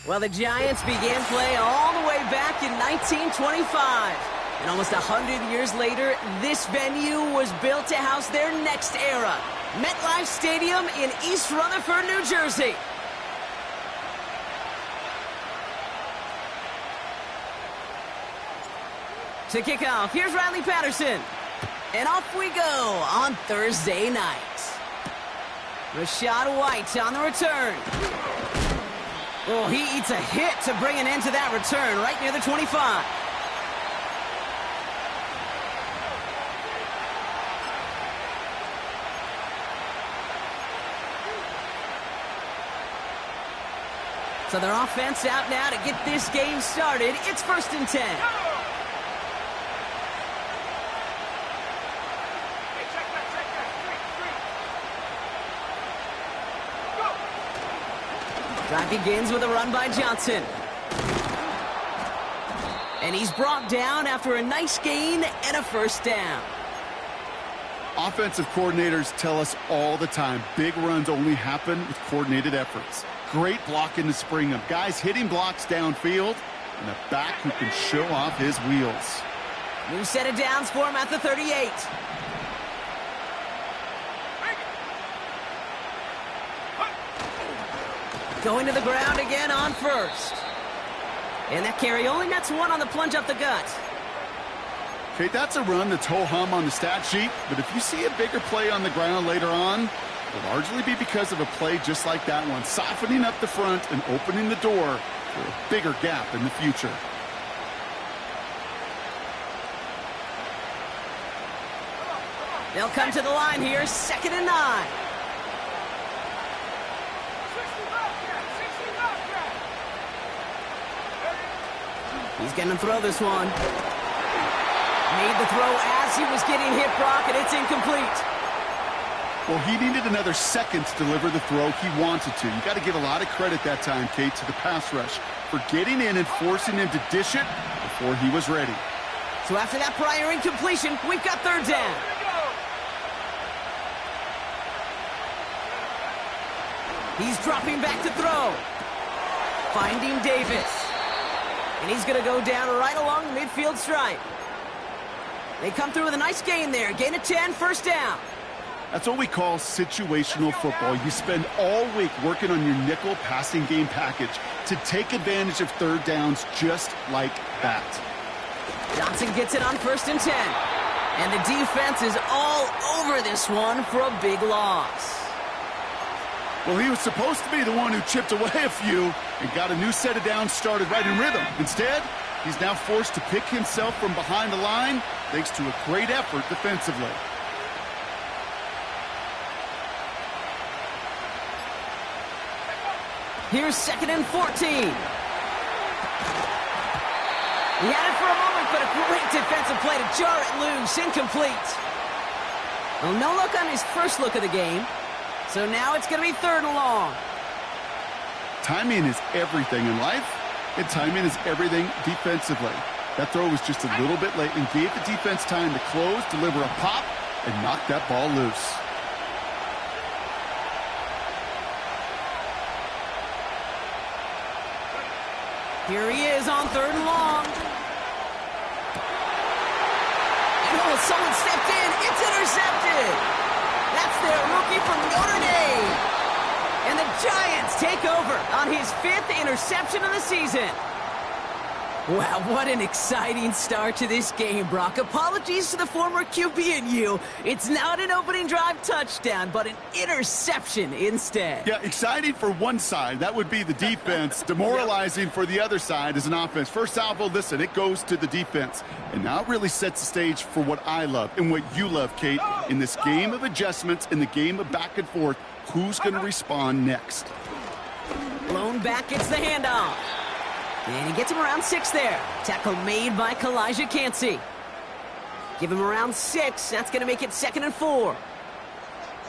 Well, the Giants began play all the way back in 1925. And almost 100 years later, this venue was built to house their next era. MetLife Stadium in East Rutherford, New Jersey. To kick off, here's Riley Patterson. And off we go on Thursday night. Rashad White on the return. Oh, he eats a hit to bring an end to that return right near the 25. So their offense out now to get this game started. It's 1st and 10. Drive begins with a run by Johnson. And he's brought down after a nice gain and a first down. Offensive coordinators tell us all the time, big runs only happen with coordinated efforts. Great blocking to spring them. Guys hitting blocks downfield, and a back who can show off his wheels. New set of downs for him at the 38. Going to the ground again on first. And that carry only nets one on the plunge up the gut. Okay, that's a run that's ho-hum on the stat sheet, but if you see a bigger play on the ground later on, it'll largely be because of a play just like that one, softening up the front and opening the door for a bigger gap in the future. They'll come to the line here, 2nd and 9. He's going to throw this one. Made the throw as he was getting hit, Brock, and it's incomplete. Well, he needed another second to deliver the throw he wanted to. You got to give a lot of credit that time, Kate, to the pass rush for getting in and forcing him to dish it before he was ready. So after that prior incompletion, we've got 3rd down. He's dropping back to throw. Finding Davis. And he's going to go down right along the midfield stripe. They come through with a nice gain there. Gain of 10, first down. That's what we call situational football. You spend all week working on your nickel passing game package to take advantage of 3rd downs just like that. Johnson gets it on 1st and 10. And the defense is all over this one for a big loss. Well, he was supposed to be the one who chipped away a few and got a new set of downs started right in rhythm. Instead, he's now forced to pick himself from behind the line thanks to a great effort defensively. Here's 2nd and 14. He had it for a moment, but a great defensive play to jar it loose. Incomplete. Well, no look on his first look of the game. So now it's going to be 3rd and long. Timing is everything in life, and timing is everything defensively. That throw was just a little bit late and gave the defense time to close, deliver a pop, and knock that ball loose. Here he is on 3rd and long. And oh, someone stepped in. It's intercepted. That's their rookie from Notre Dame. And the Giants take over on his 5th interception of the season. Wow, what an exciting start to this game, Brock. Apologies to the former QB and you. It's not an opening drive touchdown, but an interception instead. Yeah, exciting for one side. That would be the defense. Demoralizing for the other side as an offense. First salvo, listen, it goes to the defense. And now it really sets the stage for what I love and what you love, Kate. In this game of adjustments, in the game of back and forth, who's going to respond next? Blown back gets the handoff. And he gets him around 6 there. Tackle made by Kalijah Cansey. Give him around 6. That's going to make it 2nd and 4.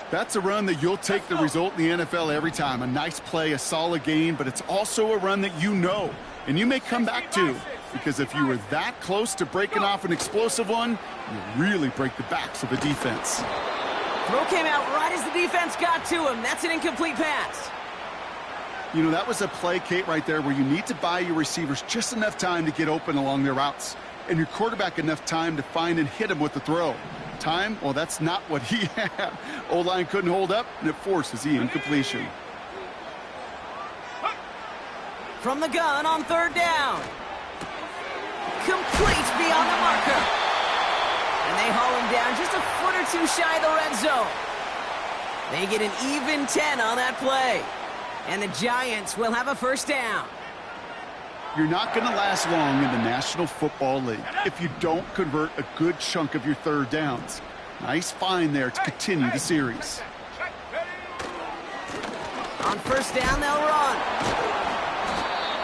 That's a run that you'll take the result in the NFL every time. A nice play, a solid game, but it's also a run that you know and you may come back to, because if you were that close to breaking off an explosive one, you really break the backs of the defense. Throw came out right as the defense got to him. That's an incomplete pass. You know, that was a play, Kate, right there where you need to buy your receivers just enough time to get open along their routes, and your quarterback enough time to find and hit him with the throw. Time, well, that's not what he had. O-line couldn't hold up, and it forces the incompletion. From the gun on third down. Complete beyond the marker. And they haul him down just a foot or two shy of the red zone. They get an even 10 on that play. And the Giants will have a first down. You're not going to last long in the National Football League if you don't convert a good chunk of your third downs. Nice find there to continue the series. On first down, they'll run.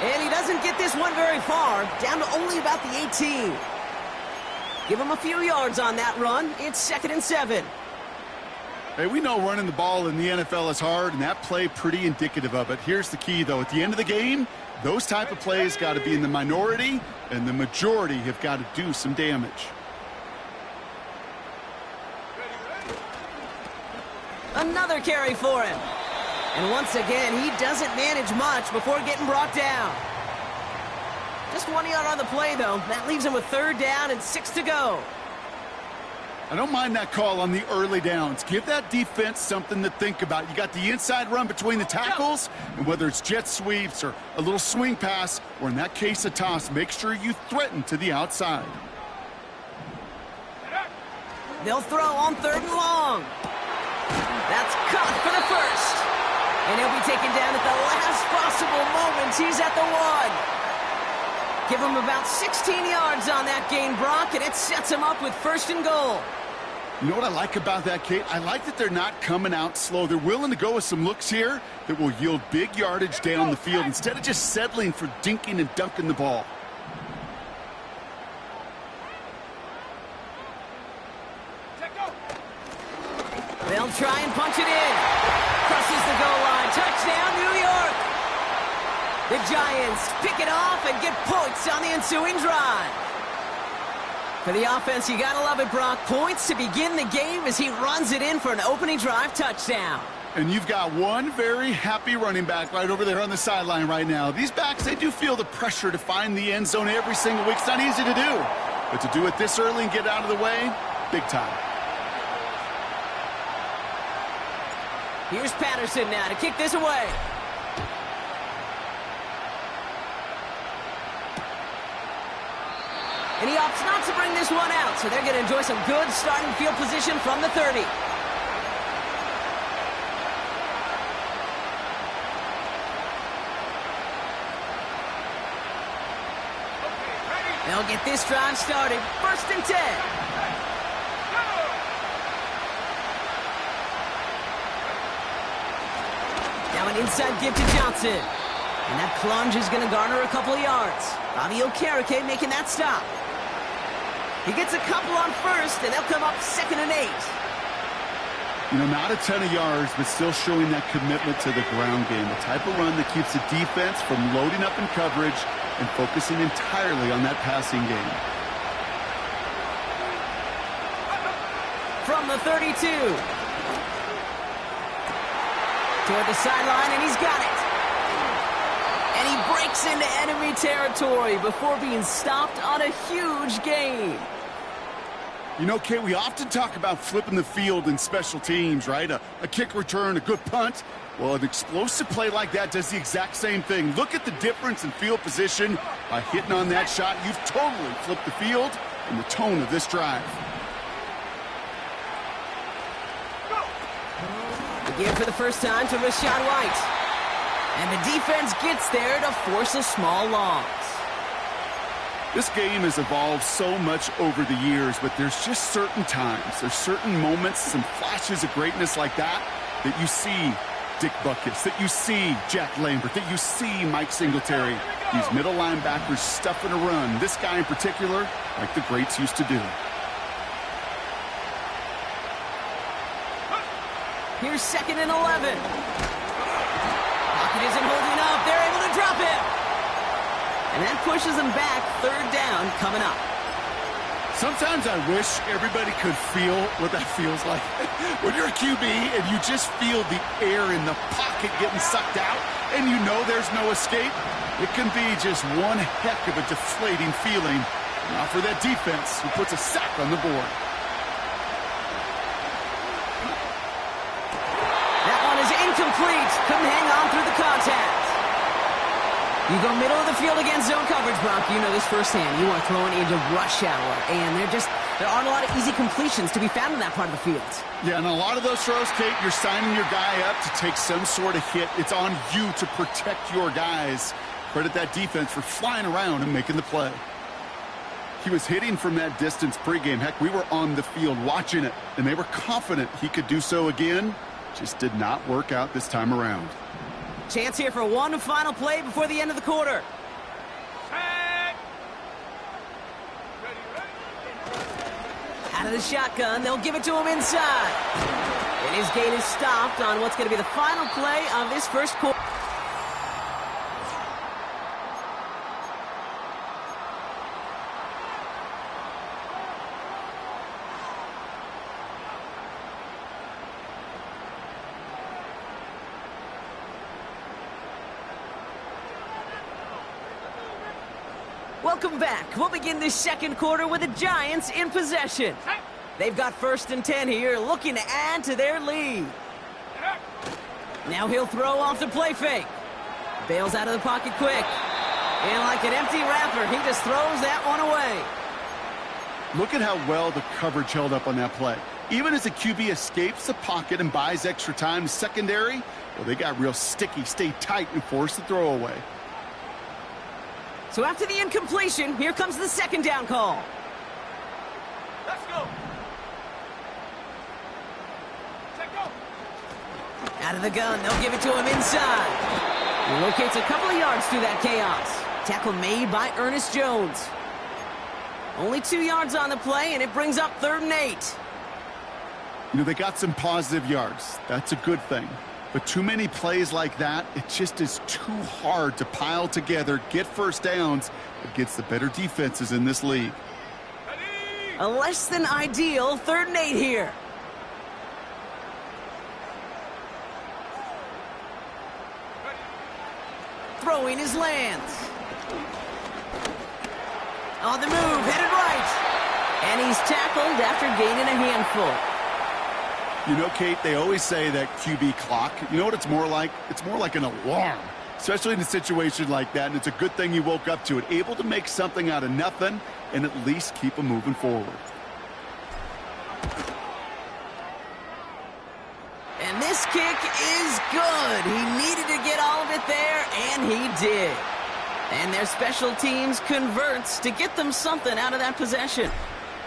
And he doesn't get this one very far, down to only about the 18. Give him a few yards on that run. It's 2nd and 7. Hey, we know running the ball in the NFL is hard, and that play pretty indicative of it. Here's the key, though. At the end of the game, those type of plays got to be in the minority, and the majority have got to do some damage. Another carry for him. And once again, he doesn't manage much before getting brought down. Just 1 yard on the play, though. That leaves him with third down and 6 to go. I don't mind that call on the early downs. Give that defense something to think about. You got the inside run between the tackles, and whether it's jet sweeps or a little swing pass, or in that case a toss, make sure you threaten to the outside. They'll throw on third and long. That's caught for the first. And he'll be taken down at the last possible moment. He's at the 1. Give him about 16 yards on that gain, Brock, and it sets him up with first and goal. You know what I like about that, Kate? I like that they're not coming out slow. They're willing to go with some looks here that will yield big yardage down the field instead of just settling for dinking and dunking the ball. They'll try and punch it in. Crosses the goal line. Touchdown, New York. The Giants pick it off and get points on the ensuing drive. For the offense, you gotta love it, Brock. Points to begin the game as he runs it in for an opening drive touchdown. And you've got one very happy running back right over there on the sideline right now. These backs, they do feel the pressure to find the end zone every single week. It's not easy to do. But to do it this early and get out of the way, big time. Here's Patterson now to kick this away. And he opts not to bring this one out, so they're going to enjoy some good starting field position from the 30. They'll get this drive started. 1st and 10. Now an inside give to Johnson. And that plunge is going to garner a couple of yards. Bobby Okereke making that stop. He gets a couple on first, and they'll come up 2nd and 8. You know, not a ton of yards, but still showing that commitment to the ground game. The type of run that keeps the defense from loading up in coverage and focusing entirely on that passing game. From the 32. Toward the sideline, and he's got it. And he breaks into enemy territory before being stopped on a huge gain. You know, Kate, we often talk about flipping the field in special teams, right? A kick return, a good punt. Well, an explosive play like that does the exact same thing. Look at the difference in field position. By hitting on that shot, you've totally flipped the field and the tone of this drive. Again for the first time to Rachaad White. And the defense gets there to force a small loss. This game has evolved so much over the years, but there's just certain times, there's certain moments, some flashes of greatness like that you see Dick Butkus, that you see Jack Lambert, that you see Mike Singletary. These middle linebackers stuffing a run. This guy in particular, like the greats used to do. Here's 2nd and 11. Pocket isn't holding up. They're able to drop him. And that pushes them back. 3rd down coming up. Sometimes I wish everybody could feel what that feels like. When you're a QB and you just feel the air in the pocket getting sucked out and you know there's no escape, it can be just one heck of a deflating feeling. Now for that defense who puts a sack on the board. That one is incomplete. Couldn't hang on through the contact. You go middle of the field against zone coverage, Brock. You know this firsthand. You are throwing into rush hour, and there aren't a lot of easy completions to be found in that part of the field. Yeah, and a lot of those throws, Kate, you're signing your guy up to take some sort of hit. It's on you to protect your guys. Credit that defense for flying around and making the play. He was hitting from that distance pregame. Heck, we were on the field watching it, and they were confident he could do so again. Just did not work out this time around. Chance here for one final play before the end of the quarter. Out of the shotgun, they'll give it to him inside. And his gate is stopped on what's going to be the final play of this first quarter. Welcome back. We'll begin this second quarter with the Giants in possession. They've got 1st and 10 here, looking to add to their lead. Now he'll throw off the play fake. Bails out of the pocket quick. And like an empty wrapper, he just throws that one away. Look at how well the coverage held up on that play. Even as the QB escapes the pocket and buys extra time secondary, well, they got real sticky, stayed tight, and forced the throw away. So after the incompletion, here comes the second down call. Let's go. Out of the gun, they'll give it to him inside. He locates a couple of yards through that chaos. Tackle made by Ernest Jones. Only 2 yards on the play, and it brings up 3rd and 8. You know, they got some positive yards. That's a good thing. But too many plays like that, it just is too hard to pile together, get first downs against the better defenses in this league. A less than ideal 3rd and 8 here. Throwing his lands. On the move, headed right. And he's tackled after gaining a handful. You know, Kate, they always say that QB clock, you know what it's more like? It's more like an alarm, especially in a situation like that, and it's a good thing you woke up to it, able to make something out of nothing and at least keep them moving forward. And this kick is good. He needed to get all of it there, and he did. And their special teams converts to get them something out of that possession.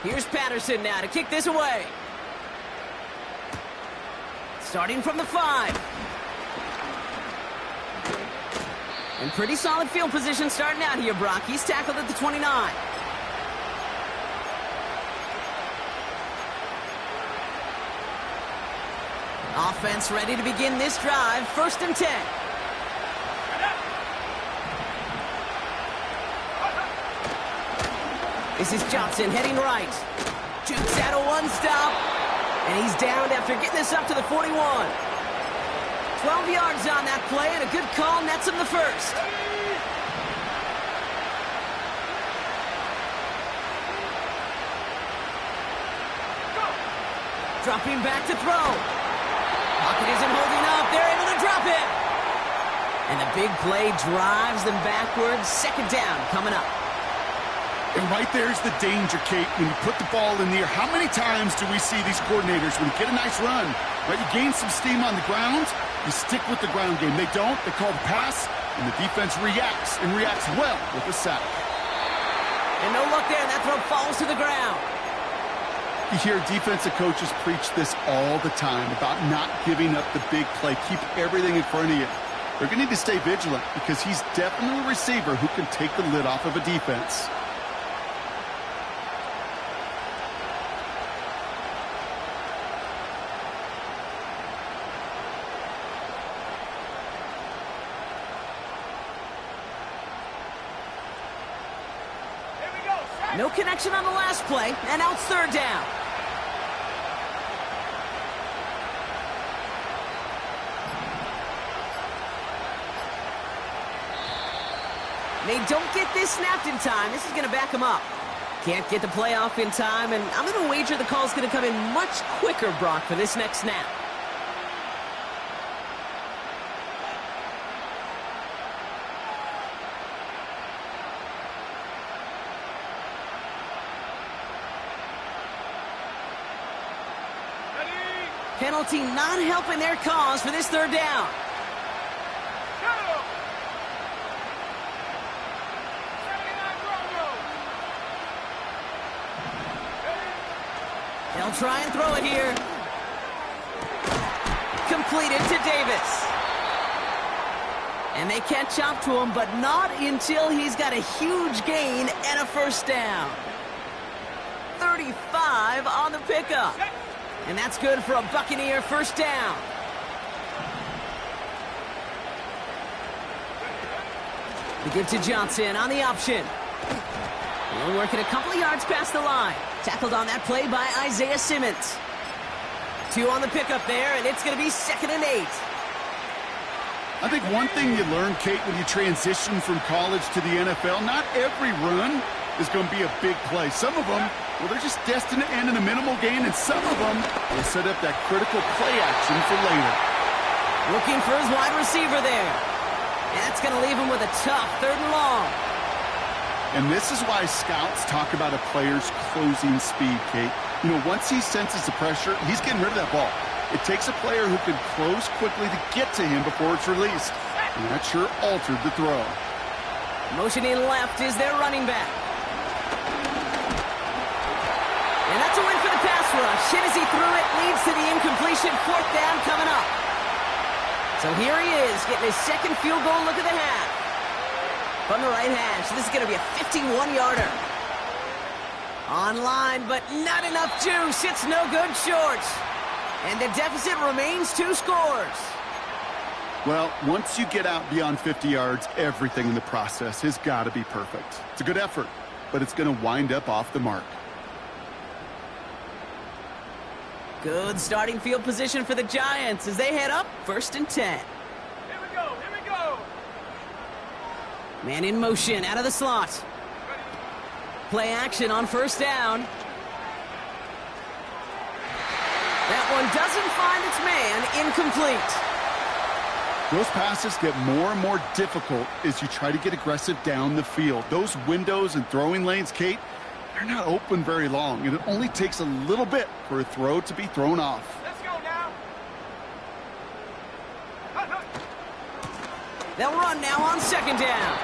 Here's Patterson now to kick this away. Starting from the 5. In pretty solid field position starting out here, Brock. He's tackled at the 29. Offense ready to begin this drive. 1st and 10. This is Johnson heading right. Jukes out a one-stop. And he's downed after getting this up to the 41. 12 yards on that play, and a good call nets him the 1st. Dropping back to throw. Pocket isn't holding up. They're able to drop it. And the big play drives them backwards. 2nd down coming up. And right there's the danger, Kate, when you put the ball in the air. How many times do we see these coordinators, when you get a nice run, right, you gain some steam on the ground, you stick with the ground game. They don't, they call the pass, and the defense reacts, and reacts well with the sack. And no luck there, and that throw falls to the ground. You hear defensive coaches preach this all the time about not giving up the big play. Keep everything in front of you. They're going to need to stay vigilant because he's definitely a receiver who can take the lid off of a defense. Here we go, set. No connection on the last play, and now it's third down. They don't get this snapped in time. This is going to back them up. Can't get the play off in time, and I'm going to wager the call's going to come in much quicker, Brock, for this next snap. Penalty not helping their cause for this third down. They'll try and throw it here. Completed to Davis. And they catch up to him, but not until he's got a huge gain and a first down. 35 on the pickup. And that's good for a Buccaneer first down. The give to Johnson on the option. He'll work it a couple of yards past the line. Tackled on that play by Isaiah Simmons. 2 on the pickup there, and it's going to be 2nd and 8. I think one thing you learn, Kate, when you transition from college to the NFL, not every run is going to be a big play. Some of them, well, they're just destined to end in a minimal gain, and some of them will set up that critical play action for later. Looking for his wide receiver there. And that's going to leave him with a tough 3rd and long. And this is why scouts talk about a player's closing speed, Kate. You know, once he senses the pressure, he's getting rid of that ball. It takes a player who can close quickly to get to him before it's released. And that sure altered the throw. Motioning left is their running back. And that's a win for the pass rush. Hit as he threw it, leads to the incompletion. 4th down coming up. So here he is, getting his 2nd field goal look of the half. From the right hash, this is going to be a 51-yarder. Online, but not enough juice. It's no good short. And the deficit remains 2 scores. Well, once you get out beyond 50 yards, everything in the process has got to be perfect. It's a good effort, but it's going to wind up off the mark. Good starting field position for the Giants as they head up 1st and 10. Here we go, here we go. Man in motion, out of the slot. Play action on 1st down. That one doesn't find its man, incomplete. Those passes get more and more difficult as you try to get aggressive down the field. Those windows and throwing lanes, Kate, they're not open very long, and it only takes a little bit for a throw to be thrown off. Let's go now. They'll run now on 2nd down.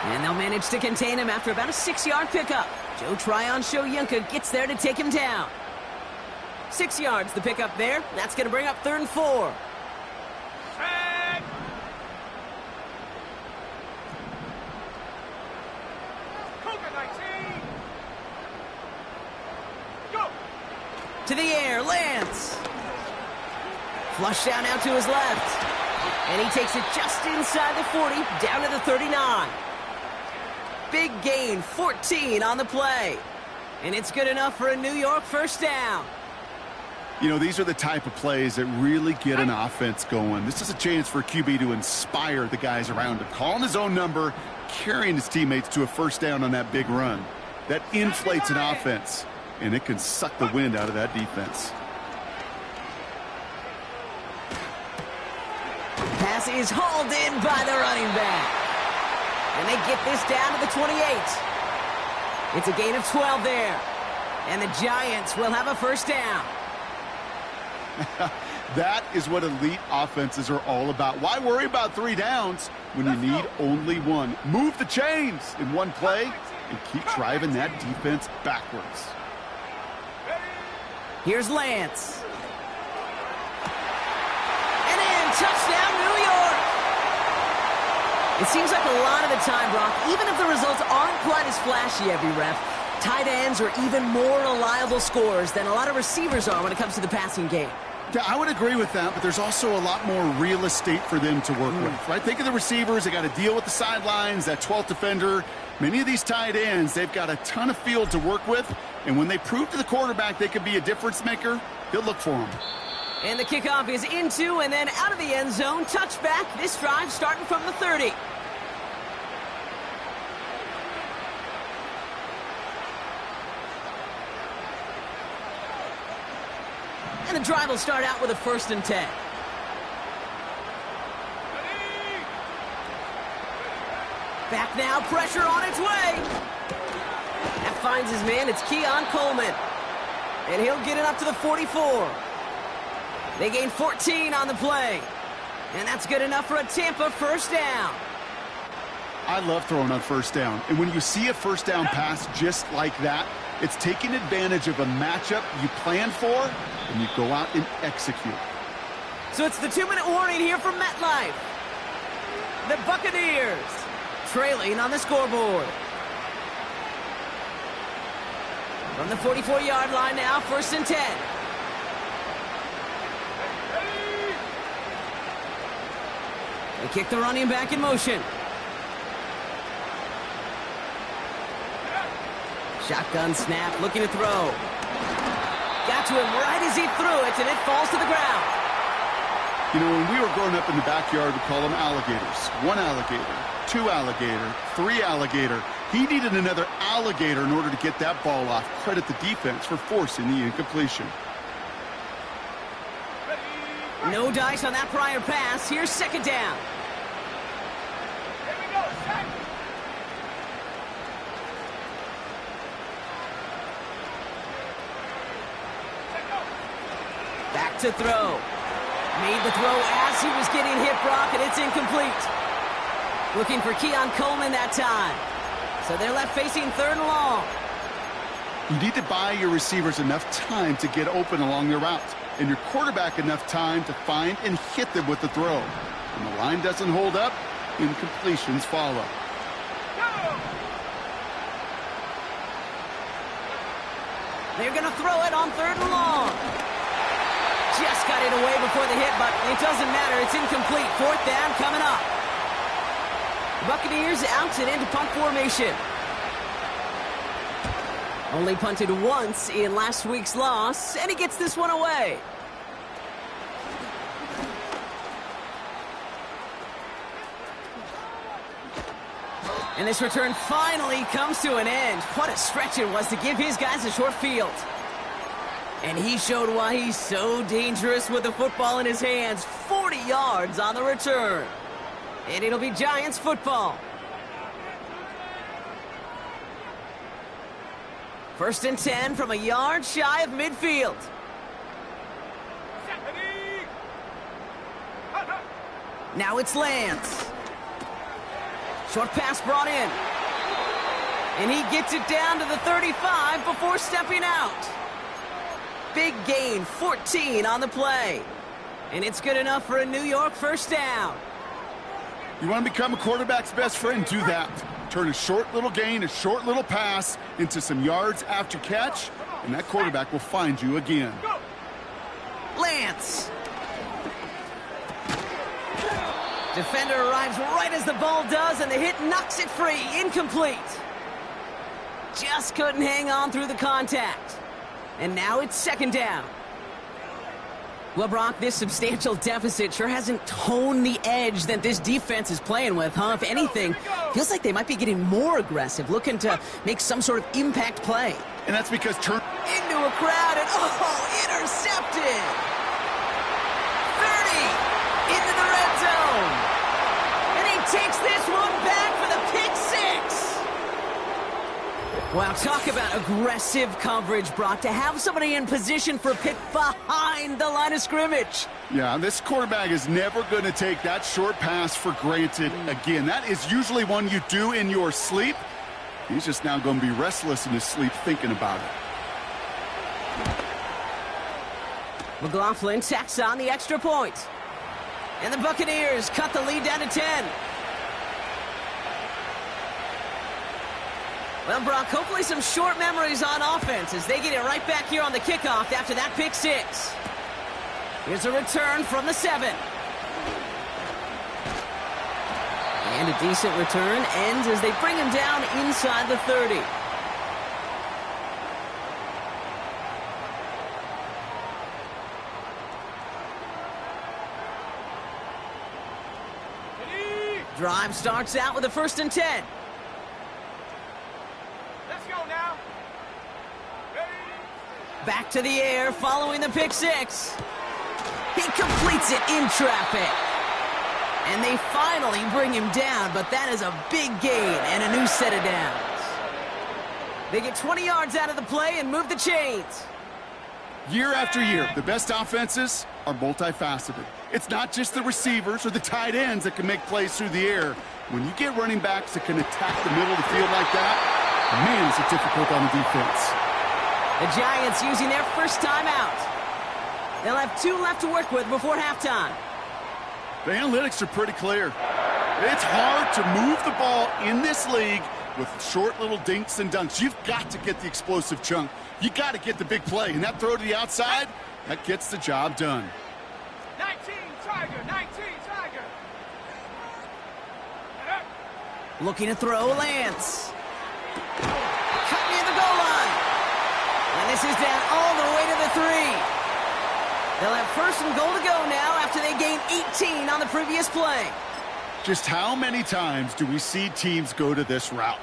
And they'll manage to contain him after about a 6-yard pickup. Joe Tryon-Shoyinka gets there to take him down. 6 yards, the pickup there. That's going to bring up 3rd and 4. Set. Cougar 19. Go. To the air, Lance. Flush down out to his left. And he takes it just inside the 40, down to the 39. Big gain, 14 on the play. And it's good enough for a New York first down. You know, these are the type of plays that really get an offense going. This is a chance for a QB to inspire the guys around him. Calling his own number, carrying his teammates to a first down on that big run. That inflates an offense, and it can suck the wind out of that defense. Pass is hauled in by the running back. And they get this down to the 28. It's a gain of 12 there. And the Giants will have a first down. That is what elite offenses are all about. Why worry about 3 downs when you need only 1? Move the chains in one play and keep driving that defense backwards. Here's Lance. And in, touchdown, New York. It seems like a lot of the time, Brock, even if the results aren't quite as flashy every rep, tight ends are even more reliable scorers than a lot of receivers are when it comes to the passing game. Yeah, I would agree with that, but there's also a lot more real estate for them to work with, right? Think of the receivers. They got to deal with the sidelines, that 12th defender. Many of these tight ends, they've got a ton of field to work with, and when they prove to the quarterback they could be a difference maker, he'll look for them. And the kickoff is into and then out of the end zone. Touchback. This drive starting from the 30. And the drive will start out with a 1st and 10. Back now, pressure on its way. That finds his man. It's Keon Coleman. And he'll get it up to the 44. They gain 14 on the play. And that's good enough for a Tampa 1st down. I love throwing on 1st down. And when you see a 1st down pass just like that, it's taking advantage of a matchup you plan for, and you go out and execute. So it's the 2-minute warning here from MetLife. The Buccaneers trailing on the scoreboard. From the 44-yard line now, 1st and 10. They kick the running back in motion. Shotgun snap, looking to throw. Got to him right as he threw it, and it falls to the ground. You know, when we were growing up in the backyard, we call them alligators. 1 alligator, 2 alligator, 3 alligator. He needed another alligator in order to get that ball off. Credit the defense for forcing the incompletion. No dice on that prior pass. Here's 2nd down. Here we go, set. Back to throw. Made the throw as he was getting hit, Brock, and it's incomplete. Looking for Keon Coleman that time. So they're left facing 3rd and long. You need to buy your receivers enough time to get open along their route, and your quarterback enough time to find and hit them with the throw. When the line doesn't hold up, incompletions follow. They're going to throw it on 3rd and long. Just got it away before the hit, but it doesn't matter. It's incomplete. 4th down coming up. Buccaneers out and into punt formation. Only punted once in last week's loss, and he gets this one away. And this return finally comes to an end. What a stretch it was to give his guys a short field. And he showed why he's so dangerous with the football in his hands. 40 yards on the return. And it'll be Giants football. 1st and 10 from a yard shy of midfield. Now it's Lance. Short pass brought in. And he gets it down to the 35 before stepping out. Big gain, 14 on the play. And it's good enough for a New York 1st down. You want to become a quarterback's best friend? Do that. Turn a short little gain, a short little pass into some yards after catch, and that quarterback will find you again. Lance. Defender arrives right as the ball does, and the hit knocks it free. Incomplete. Just couldn't hang on through the contact. And now it's 2nd down. Well, Brock, this substantial deficit sure hasn't toned the edge that this defense is playing with, huh? If anything, feels like they might be getting more aggressive, looking to make some sort of impact play. And that's because turn into a crowd, and intercepted! 30 into the red zone. And he takes this one back for the pick 6. Wow, talk about aggressive coverage, Brock, to have somebody in position for a pick behind the line of scrimmage. Yeah, this quarterback is never going to take that short pass for granted again. That is usually one you do in your sleep. He's just now going to be restless in his sleep thinking about it. McLaughlin tacks on the extra point. And the Buccaneers cut the lead down to 10. Well, Brock, hopefully some short memories on offense as they get it right back here on the kickoff after that pick 6. Here's a return from the 7. And a decent return ends as they bring him down inside the 30. Drive starts out with a 1st and 10. Let's go now. Ready? Back to the air following the pick 6. He completes it in traffic. And they finally bring him down, but that is a big gain and a new set of downs. They get 20 yards out of the play and move the chains. Year after year, the best offenses are multifaceted. It's not just the receivers or the tight ends that can make plays through the air. When you get running backs that can attack the middle of the field like that, man, is it difficult on the defense. The Giants using their first timeout. They'll have 2 left to work with before halftime. The analytics are pretty clear. It's hard to move the ball in this league with short little dinks and dunks. You've got to get the explosive chunk. You got to get the big play. And that throw to the outside, that gets the job done. 19 Tiger, 19 Tiger. Looking to throw, Lance. Cut near the goal line. And this is down all the way to the 3. They'll have 1st and goal to go now after they gained 18 on the previous play. Just how many times do we see teams go to this route?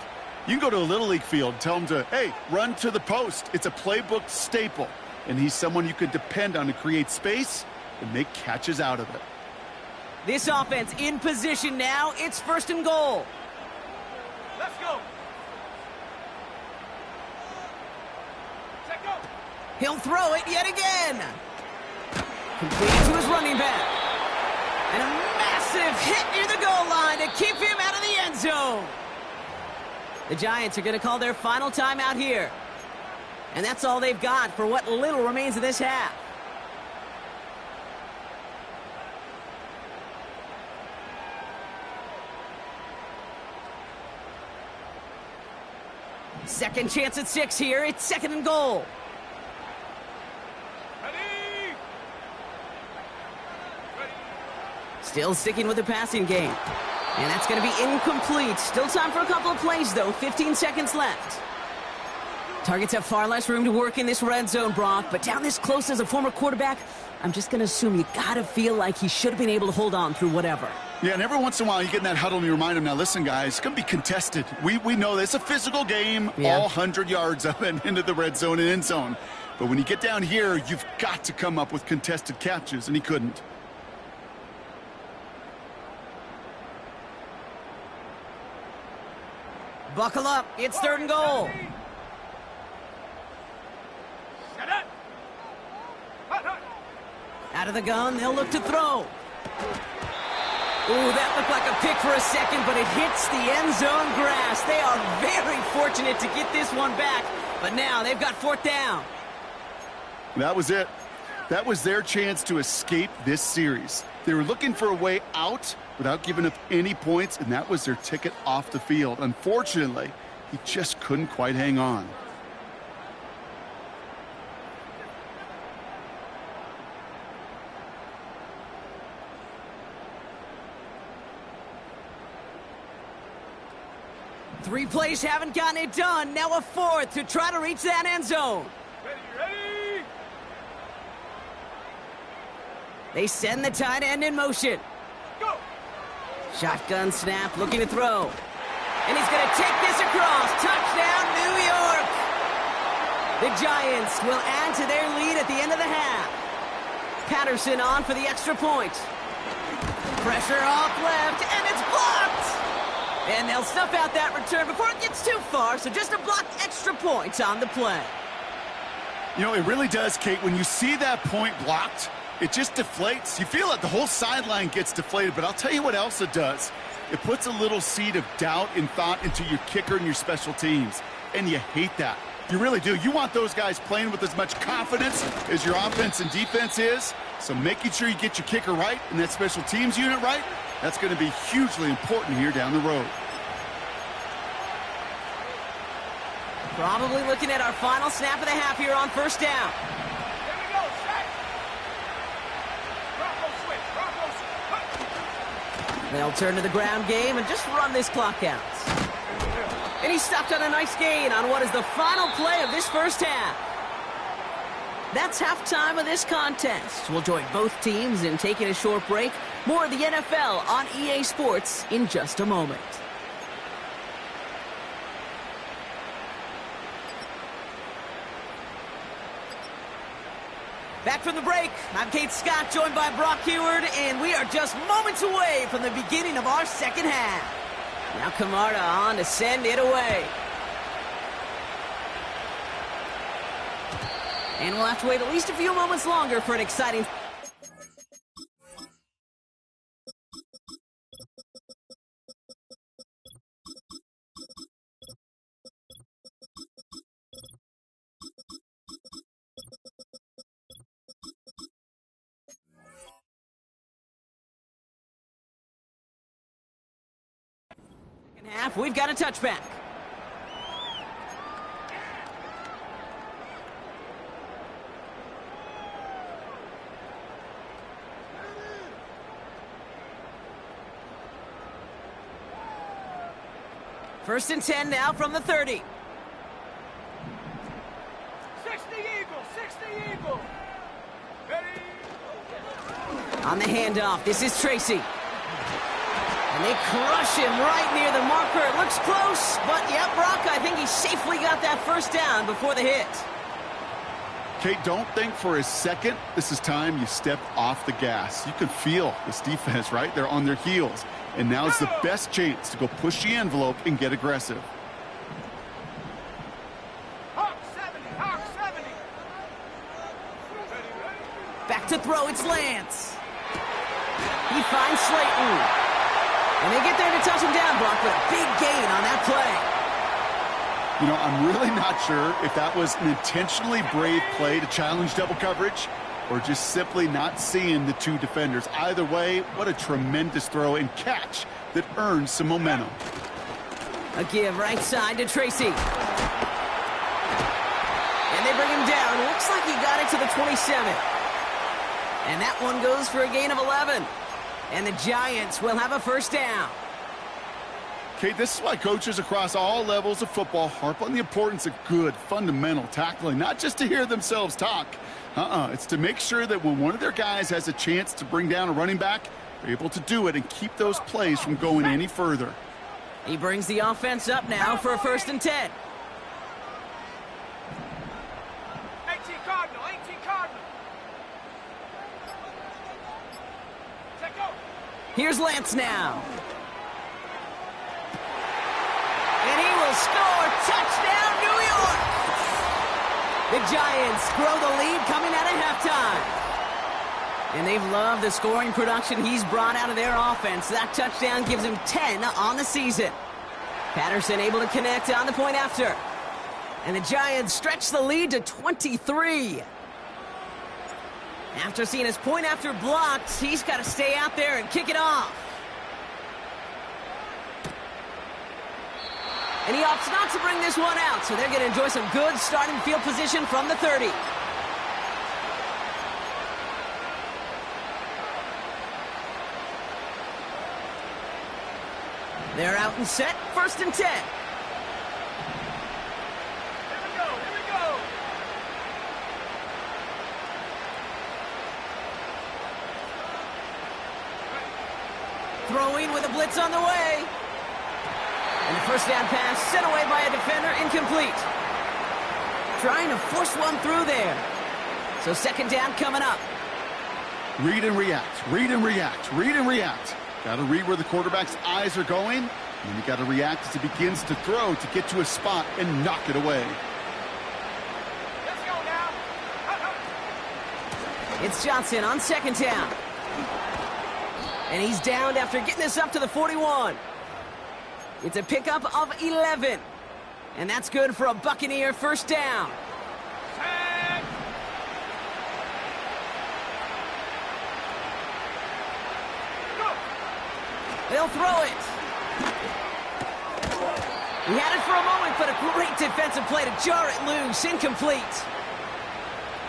You can go to a Little League field and tell them to, hey, run to the post. It's a playbook staple. And he's someone you could depend on to create space and make catches out of it. This offense in position now. It's 1st and goal. Let's go. Set go. He'll throw it yet again. Completed to his running back. And a massive hit near the goal line to keep him out of the end zone. The Giants are going to call their final timeout here. And that's all they've got for what little remains of this half. Second chance at 6 here. It's 2nd and goal. Ready? Ready. Still sticking with the passing game. And that's going to be incomplete. Still time for a couple of plays, though. 15 seconds left. Targets have far less room to work in this red zone, Brock. But down this close as a former quarterback, I'm just going to assume you got to feel like he should have been able to hold on through whatever. Yeah, and every once in a while you get in that huddle and you remind them, now listen, guys, it's going to be contested. We know this. It's a physical game, all 100 yards of it into the red zone and end zone. But when you get down here, you've got to come up with contested catches, and he couldn't. Buckle up. It's 3rd and goal. Set it. Hut, hut. Out of the gun, they'll look to throw. Ooh, that looked like a pick for a second, but it hits the end zone grass. They are very fortunate to get this one back, but now they've got 4th down. That was it. That was their chance to escape this series. They were looking for a way out without giving up any points, and that was their ticket off the field. Unfortunately, he just couldn't quite hang on. Three plays haven't gotten it done. Now a 4th to try to reach that end zone. Ready, ready. They send the tight end in motion. Go. Shotgun snap, looking to throw. And he's going to take this across. Touchdown, New York. The Giants will add to their lead at the end of the half. Patterson on for the extra point. Pressure off left, and it's blocked. And they'll snuff out that return before it gets too far, so just a blocked extra point on the play. You know, it really does, Kate. When you see that point blocked, it just deflates. You feel it. The whole sideline gets deflated, but I'll tell you what else it does. It puts a little seed of doubt and thought into your kicker and your special teams, and you hate that. You really do. You want those guys playing with as much confidence as your offense and defense is, so making sure you get your kicker right and that special teams unit right, that's going to be hugely important here down the road. Probably looking at our final snap of the half here on 1st down. Here we go, set. They'll turn to the ground game and just run this clock out. And he stopped on a nice gain on what is the final play of this first half. That's halftime of this contest. We'll join both teams in taking a short break. More of the NFL on EA Sports in just a moment. Back from the break, I'm Kate Scott, joined by Brock Heward, and we are just moments away from the beginning of our second half. Now Camarda on to send it away. And we'll have to wait at least a few moments longer for an exciting... half. We've got a touchback. First and 10 now from the 30. 60 Eagles, 60 Eagles. Ready. On the handoff, this is Tracy. And they crush him right near the marker. It looks close, but yeah, Brock, I think he safely got that first down before the hit. Kate, don't think for a second this is time you step off the gas. You can feel this defense, right? They're on their heels. And now's the best chance to go push the envelope and get aggressive. Hawk 70, Hawk 70. Ready, ready. Back to throw, it's Lance. He finds Slayton. And they get there to touch him down, Brock, with a big gain on that play. You know, I'm really not sure if that was an intentionally brave play to challenge double coverage or just simply not seeing the two defenders. Either way, what a tremendous throw and catch that earns some momentum. A give right side to Tracy. And they bring him down. Looks like he got it to the 27. And that one goes for a gain of 11. And the Giants will have a first down. Kate, this is why coaches across all levels of football harp on the importance of good, fundamental tackling, not just to hear themselves talk. It's to make sure that when one of their guys has a chance to bring down a running back, they're able to do it and keep those plays from going any further. He brings the offense up now for a first and 10. 18 Cardinal, 18 Cardinal. Take go. Here's Lance now. And he will score. Touchdown, New York! The Giants grow the lead coming out of halftime. And they've loved the scoring production he's brought out of their offense. That touchdown gives him 10 on the season. Patterson able to connect on the point after. And the Giants stretch the lead to 23. After seeing his point after blocked, he's got to stay out there and kick it off. And he opts not to bring this one out, so they're going to enjoy some good starting field position from the 30. They're out and set, first and 10. Here we go, here we go. Throwing with a blitz on the way. And the first down pass sent away by a defender, incomplete. Trying to force one through there. So second down coming up. Read and react, read and react, read and react. Got to read where the quarterback's eyes are going, and then you got to react as he begins to throw to get to a spot and knock it away. Let's go now. It's Johnson on second down. And he's downed after getting this up to the 41. It's a pickup of 11. And that's good for a Buccaneer first down. Tag. Go. They'll throw it. He had it for a moment, but a great defensive play to jar it loose. Incomplete.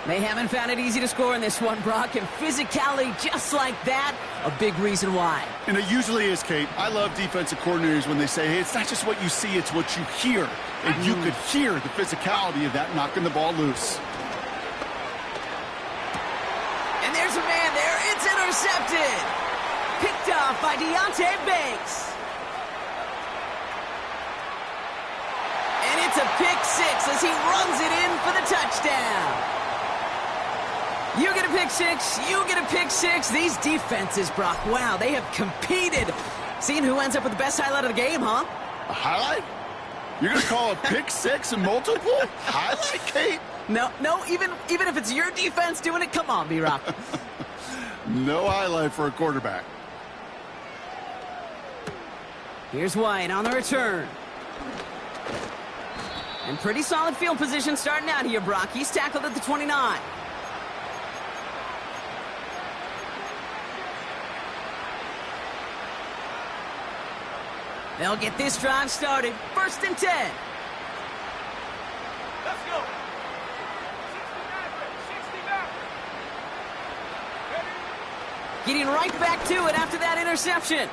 They haven't found it easy to score in this one, Brock, and physicality just like that, a big reason why. And it usually is, Kate. I love defensive coordinators when they say, hey, it's not just what you see, it's what you hear. And you could hear the physicality of that knocking the ball loose. And there's a man there. It's intercepted. Picked off by Deontay Banks. And it's a pick six as he runs it in for the touchdown. You get a pick six, you get a pick six. These defenses, Brock, wow, they have competed. Seeing who ends up with the best highlight of the game, huh? A highlight? You're going to call a pick six and multiple? Highlight, Kate? No, even if it's your defense doing it, come on, B-Rock. No highlight for a quarterback. Here's White on the return. And pretty solid field position starting out here, Brock. He's tackled at the 29. They'll get this drive started. 1st and 10. Let's go. 60 back. Ready? Getting right back to it after that interception.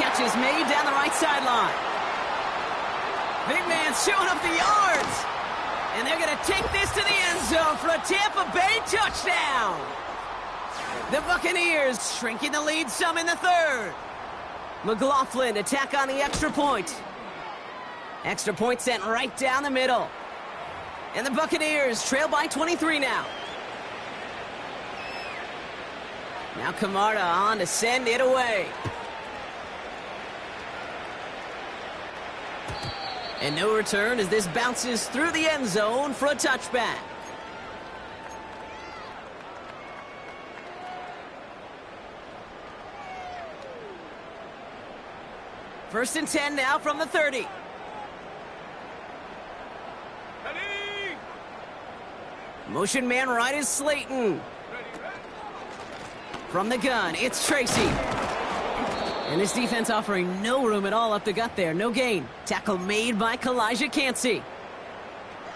Catch is made down the right sideline. Big man showing up the yards. And they're going to take this to the end zone for a Tampa Bay touchdown. The Buccaneers shrinking the lead some in the 3rd. McLaughlin attack on the extra point. Extra point sent right down the middle. And the Buccaneers trail by 23 now. Now Camarda on to send it away. And no return as this bounces through the end zone for a touchback. First and 10 now from the 30. Ready? Motion man right is Slayton. From the gun, it's Tracy. And this defense offering no room at all up the gut there. No gain. Tackle made by Kalijah Cansey.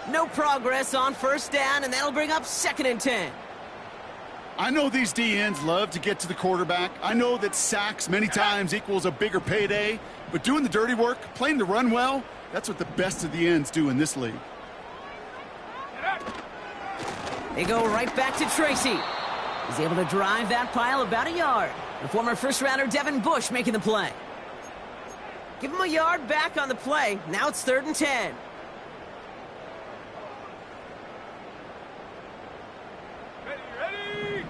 No progress on 1st down, and that'll bring up 2nd and 10. I know these DNs love to get to the quarterback. I know that sacks many times equals a bigger payday. But doing the dirty work, playing the run well, that's what the best of the ends do in this league. They go right back to Tracy. He's able to drive that pile about a yard. The former first-rounder Devin Bush making the play. Give him a yard back on the play. Now it's 3rd and 10. Ready?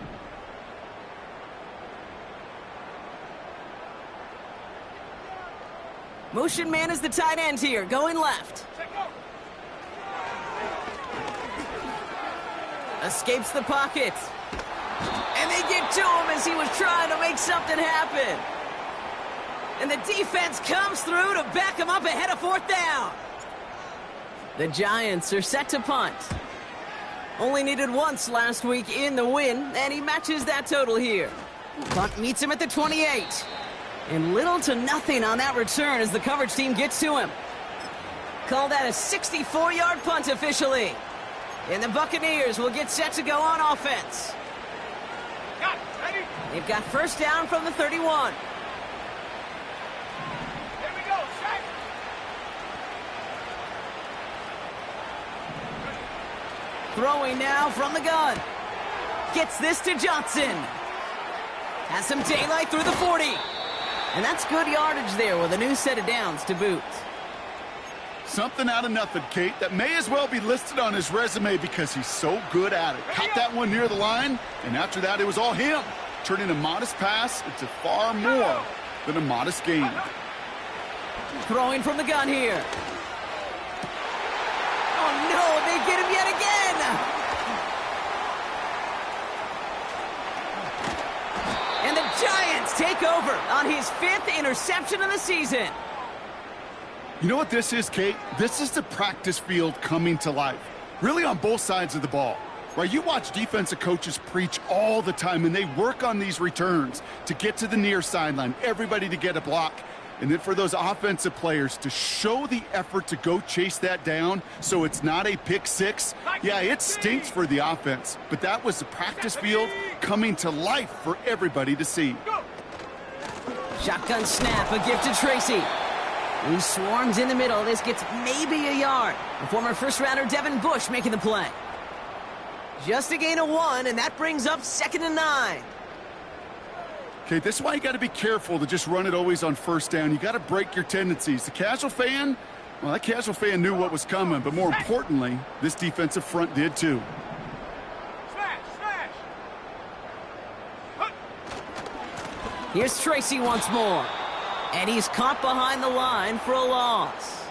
Motion man is the tight end here, going left. Check out. Escapes the pocket. And they get to him as he was trying to make something happen. And the defense comes through to back him up ahead of 4th down. The Giants are set to punt. Only needed once last week in the win, and he matches that total here. Punt meets him at the 28. And little to nothing on that return as the coverage team gets to him. Call that a 64-yard punt officially. And the Buccaneers will get set to go on offense. Got it. Ready? They've got 1st down from the 31. Here we go. Check. Throwing now from the gun. Gets this to Johnson. Has some daylight through the 40. And that's good yardage there with a new set of downs to boot. Something out of nothing, Kate, that may as well be listed on his resume because he's so good at it. Caught that one near the line, and after that, it was all him. Turning a modest pass into far more than a modest gain. Throwing from the gun here. Oh, no, they get him yet again. And the Giants take over on his 5th interception of the season. You know what this is, Kate? This is the practice field coming to life. Really on both sides of the ball. Right? You watch defensive coaches preach all the time, and they work on these returns to get to the near sideline, everybody to get a block. And then for those offensive players to show the effort to go chase that down so it's not a pick six, yeah, it stinks for the offense. But that was the practice field coming to life for everybody to see. Shotgun snap, a gift to Tracy. He swarms in the middle. This gets maybe a yard. The former first-rounder Devin Bush making the play. Just a gain of 1, and that brings up 2nd and 9. Okay, this is why you got to be careful to just run it always on first down. You got to break your tendencies. The casual fan, well, that casual fan knew what was coming, but more importantly, this defensive front did too. Smash, smash. Here's Tracy once more. And he's caught behind the line for a loss.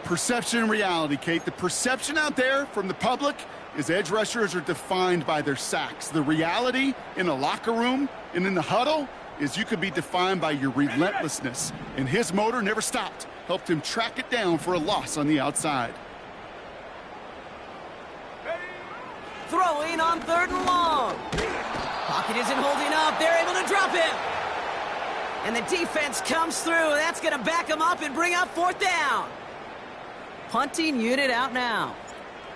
Perception and reality, Kate. The perception out there from the public is edge rushers are defined by their sacks. The reality in a locker room and in the huddle is you could be defined by your relentlessness. And his motor never stopped. Helped him track it down for a loss on the outside. Throwing on 3rd and long. Pocket isn't holding up. They're able to drop him. And the defense comes through. That's going to back him up and bring up 4th down. Punting unit out now.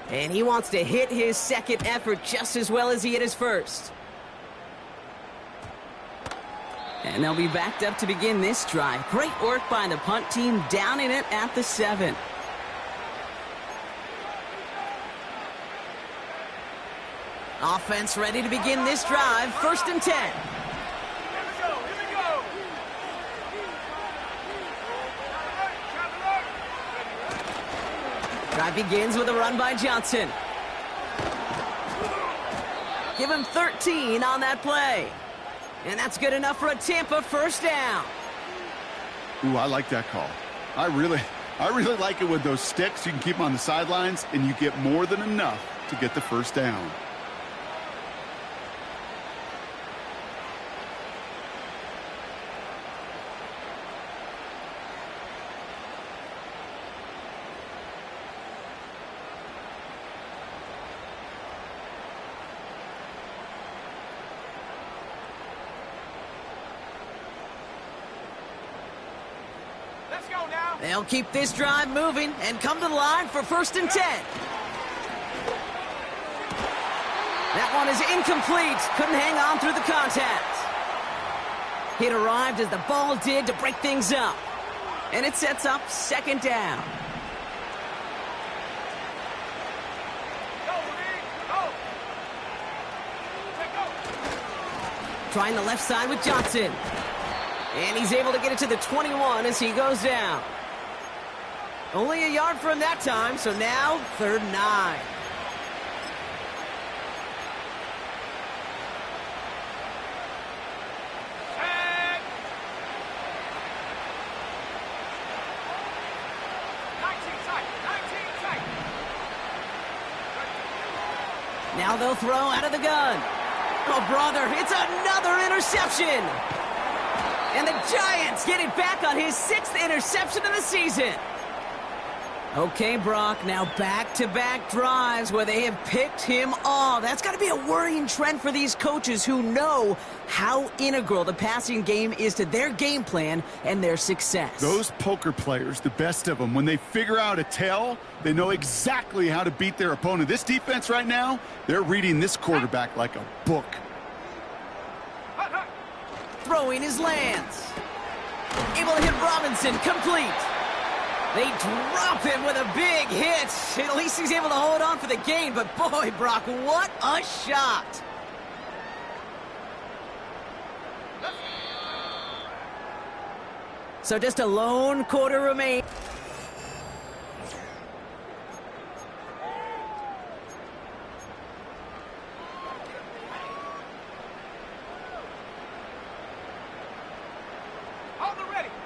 And he wants to hit his second effort just as well as he hit his first. And they'll be backed up to begin this drive. Great work by the punt team, downing it at the 7. Offense ready to begin this drive. 1st and 10. Drive begins with a run by Johnson. Give him 13 on that play. And that's good enough for a Tampa 1st down. Ooh, I like that call. I really like it with those sticks. You can keep them on the sidelines, and you get more than enough to get the 1st down. Let's go now. They'll keep this drive moving and come to the line for 1st and 10. That one is incomplete. Couldn't hang on through the contact. It arrived as the ball did to break things up. And it sets up 2nd down. Go, Lee. Go. Take go. Trying the left side with Johnson. And he's able to get it to the 21 as he goes down. Only a yard for him that time, so now 3rd and 9. Tag. 19 tight. 19 tight. Now they'll throw out of the gun. Oh, brother, it's another interception. And the Giants get it back on his 6th interception of the season. Okay, Brock, now back-to-back drives where they have picked him off. That's got to be a worrying trend for these coaches who know how integral the passing game is to their game plan and their success. Those poker players, the best of them, when they figure out a tell, they know exactly how to beat their opponent. This defense right now, they're reading this quarterback like a book. Throwing his lands. Able to hit Robinson, complete. They drop him with a big hit. At least he's able to hold on for the gain, but boy, Brock, what a shot. So just a lone quarter remains.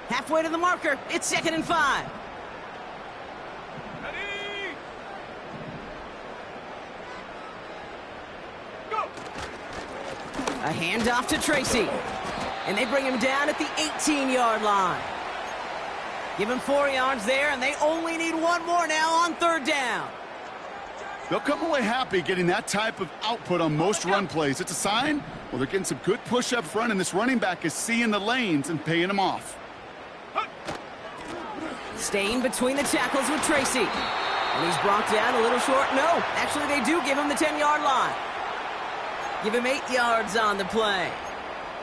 Halfway to the marker. It's 2nd and 5. Ready. Go. A handoff to Tracy. And they bring him down at the 18-yard line. Give him 4 yards there, and they only need 1 more now on 3rd down. They'll come away happy getting that type of output on most run plays. It's a sign, well, they're getting some good push up front, and this running back is seeing the lanes and paying them off. Staying between the tackles with Tracy. And he's brought down a little short. No, actually they do give him the 10-yard line. Give him 8 yards on the play.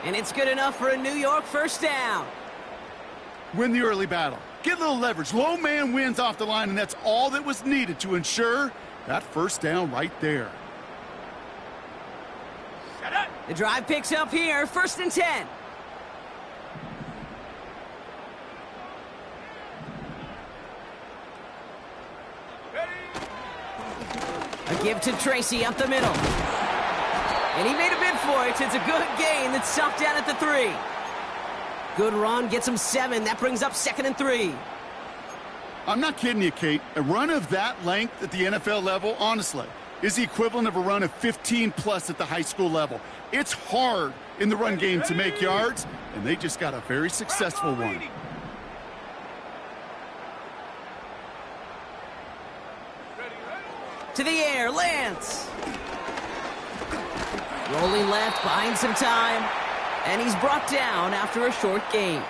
And it's good enough for a New York first down. Win the early battle. Get a little leverage. Low man wins off the line, and that's all that was needed to ensure that first down right there. Set it. The drive picks up here, 1st and 10. A give to Tracy up the middle. And he made a bid for it. It's a good gain that's stopped down at the 3. Good run, gets him 7. That brings up 2nd and 3. I'm not kidding you, Kate. A run of that length at the NFL level, honestly, is the equivalent of a run of 15+ at the high school level. It's hard in the run game to make yards, and they just got a very successful one. To the air, Lance. Rolling left, buying some time. And he's brought down after a short gain.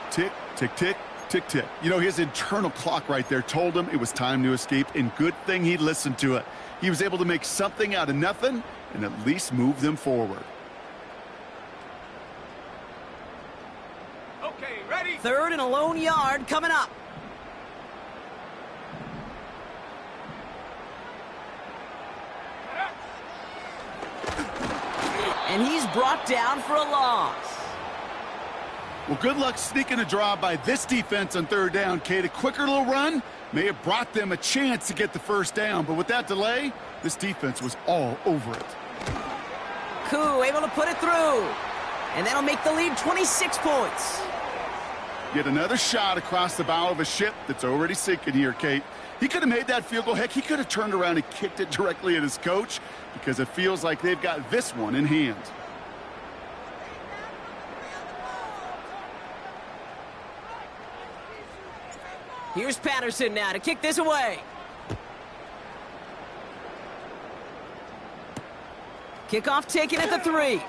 Tick, tick, tick, tick, tick. You know, his internal clock right there told him it was time to escape, and good thing he listened to it. He was able to make something out of nothing and at least move them forward. Okay, ready. 3rd and a lone yard coming up. And he's brought down for a loss. Well, good luck sneaking a draw by this defense on 3rd down, Kate. A quicker little run may have brought them a chance to get the first down, but with that delay, this defense was all over it. Koo able to put it through. And that'll make the lead 26 points. Yet another shot across the bow of a ship that's already sinking here, Kate. He could have made that field goal. Heck, he could have turned around and kicked it directly at his coach because it feels like they've got this one in hand. Here's Patterson now to kick this away. Kickoff taken at the 3.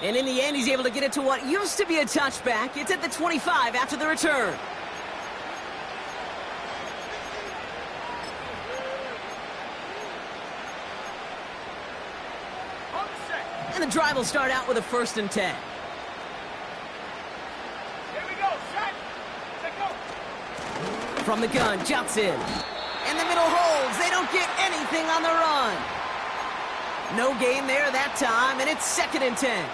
And in the end, he's able to get it to what used to be a touchback. It's at the 25 after the return. And the drive will start out with a 1st and 10. Here we go. Set, go. From the gun, Johnson. And the middle holds. They don't get anything on the run. No gain there that time, and it's 2nd and 10.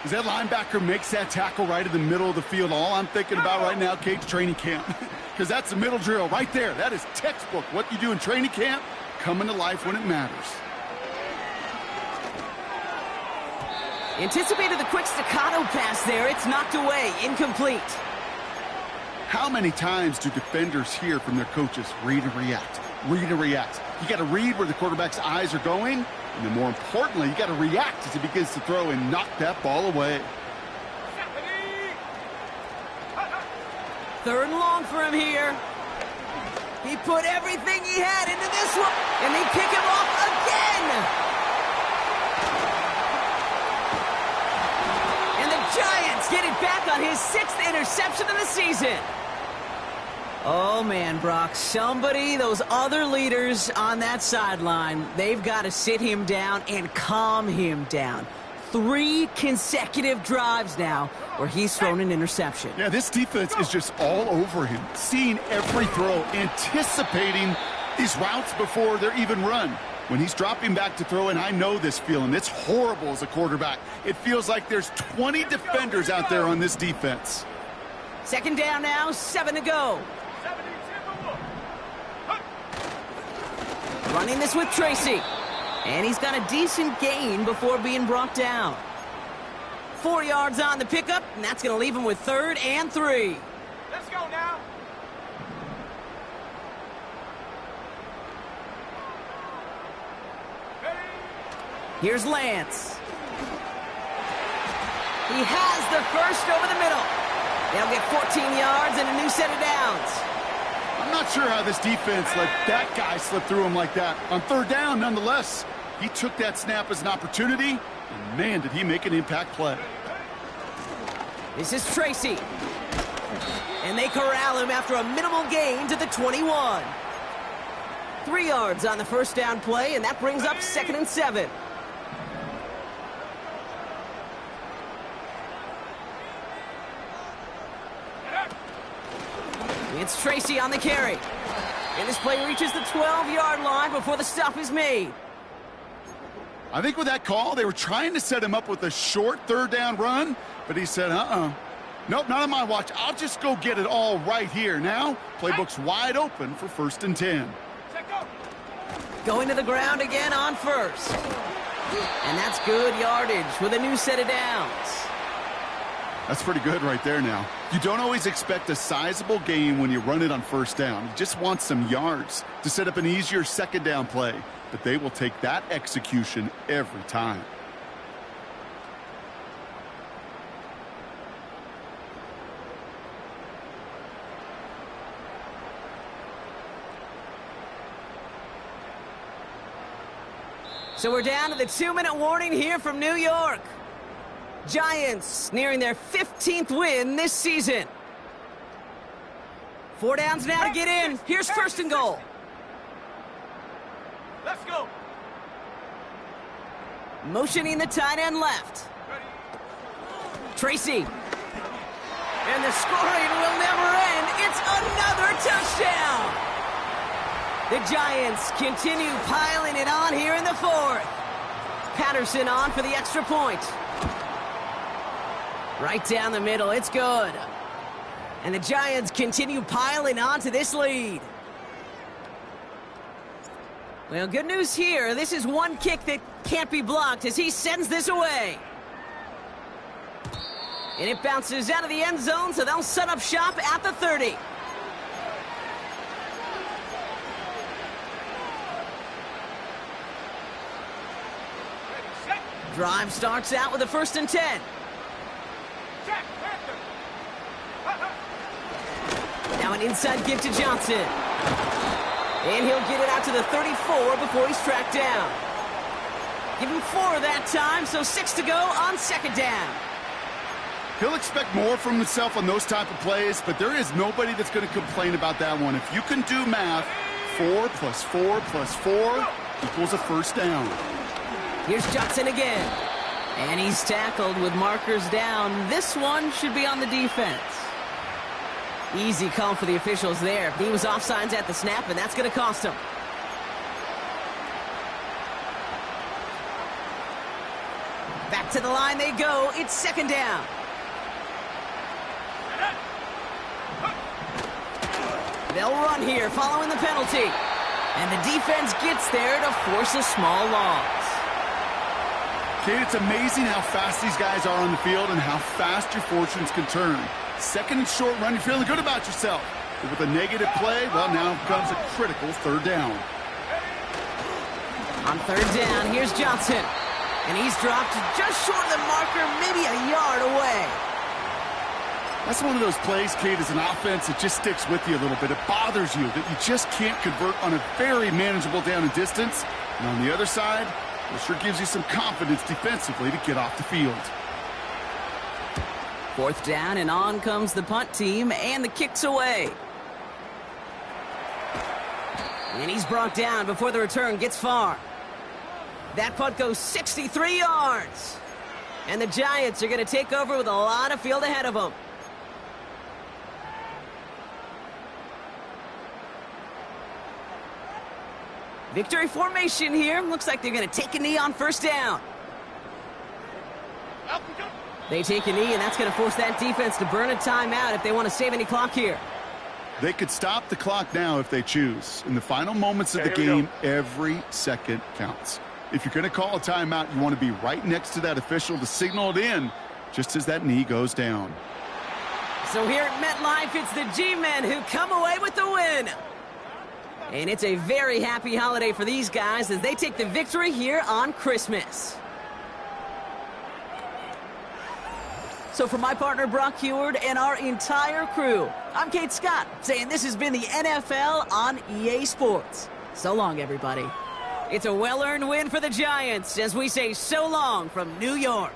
As that linebacker makes that tackle right in the middle of the field, all I'm thinking about right now, Kate's training camp. Because that's the middle drill right there. That is textbook. What you do in training camp, coming to life when it matters. Anticipated the quick staccato pass there. It's knocked away. Incomplete. How many times do defenders hear from their coaches, read and react, read and react? You got to read where the quarterback's eyes are going, and then more importantly, you got to react as he begins to throw and knock that ball away. 3rd and long for him here. He put everything he had into this one, and they pick him off again. And the Giants get it back on his 6th interception of the season. Oh, man, Brock, those other leaders on that sideline, they've got to sit him down and calm him down. 3 consecutive drives now where he's thrown an interception. Yeah, this defense is just all over him, seeing every throw, anticipating these routes before they're even run. When he's dropping back to throw, and I know this feeling, it's horrible as a quarterback. It feels like there's 20 defenders out there on this defense. 2nd down now, 7 to go. Running this with Tracy. And he's got a decent gain before being brought down. 4 yards on the pickup, and that's going to leave him with 3rd and 3. Let's go now. Here's Lance. He has the first over the middle. They'll get 14 yards and a new set of downs. I'm not sure how this defense let that guy slip through him like that. On 3rd down, nonetheless, he took that snap as an opportunity, and man, did he make an impact play. This is Tracy. And they corral him after a minimal gain to the 21. 3 yards on the first down play, and that brings up 2nd and 7. It's Tracy on the carry. And this play reaches the 12-yard line before the stop is made. I think with that call, they were trying to set him up with a short 3rd down run, but he said, nope, not on my watch. I'll just go get it all right here. Now, playbook's wide open for 1st and 10. Going to the ground again on 1st. And that's good yardage with a new set of downs. That's pretty good right there now. You don't always expect a sizable gain when you run it on 1st down. You just want some yards to set up an easier 2nd down play. But they will take that execution every time. So we're down to the 2-minute warning here from New York. Giants nearing their 15th win this season. 4 downs now to get in. Here's 1st and goal. Let's go. Motioning the tight end left. Tracy. And the scoring will never end. It's another touchdown. The Giants continue piling it on here in the 4th. Patterson on for the extra point. Right down the middle, it's good. And the Giants continue piling on to this lead. Well, good news here. This is one kick that can't be blocked as he sends this away. And it bounces out of the end zone, so they'll set up shop at the 30. Drive starts out with a 1st and 10. Now an inside give to Johnson. And he'll get it out to the 34 before he's tracked down. Give him 4 that time, so 6 to go on 2nd down. He'll expect more from himself on those type of plays, but there is nobody that's going to complain about that one. If you can do math, 4 plus 4 plus 4 equals a 1st down. Here's Johnson again. And he's tackled with markers down. This one should be on the defense. Easy call for the officials there. He was offsides at the snap, and that's going to cost him. Back to the line they go. It's 2nd down. They'll run here following the penalty. And the defense gets there to force a small loss. Kate, it's amazing how fast these guys are on the field and how fast your fortunes can turn. 2nd and short run, you're feeling good about yourself. But with a negative play, well, now comes a critical 3rd down. On 3rd down, here's Johnson. And he's dropped just short of the marker, maybe a yard away. That's one of those plays, Kate, as an offense, it just sticks with you a little bit. It bothers you that you just can't convert on a very manageable down and distance. And on the other side, it sure gives you some confidence defensively to get off the field. 4th down, and on comes the punt team, and the kick's away. And he's brought down before the return gets far. That punt goes 63 yards. And the Giants are going to take over with a lot of field ahead of them. Victory formation here. Looks like they're going to take a knee on 1st down. They take a knee, and that's going to force that defense to burn a timeout if they want to save any clock here. They could stop the clock now if they choose. In the final moments of the game, every second counts. If you're going to call a timeout, you want to be right next to that official to signal it in just as that knee goes down. So here at MetLife, it's the G-Men who come away with the win. And it's a very happy holiday for these guys as they take the victory here on Christmas. So for my partner Brock Heward and our entire crew, I'm Kate Scott saying this has been the NFL on EA Sports. So long, everybody. It's a well-earned win for the Giants as we say so long from New York.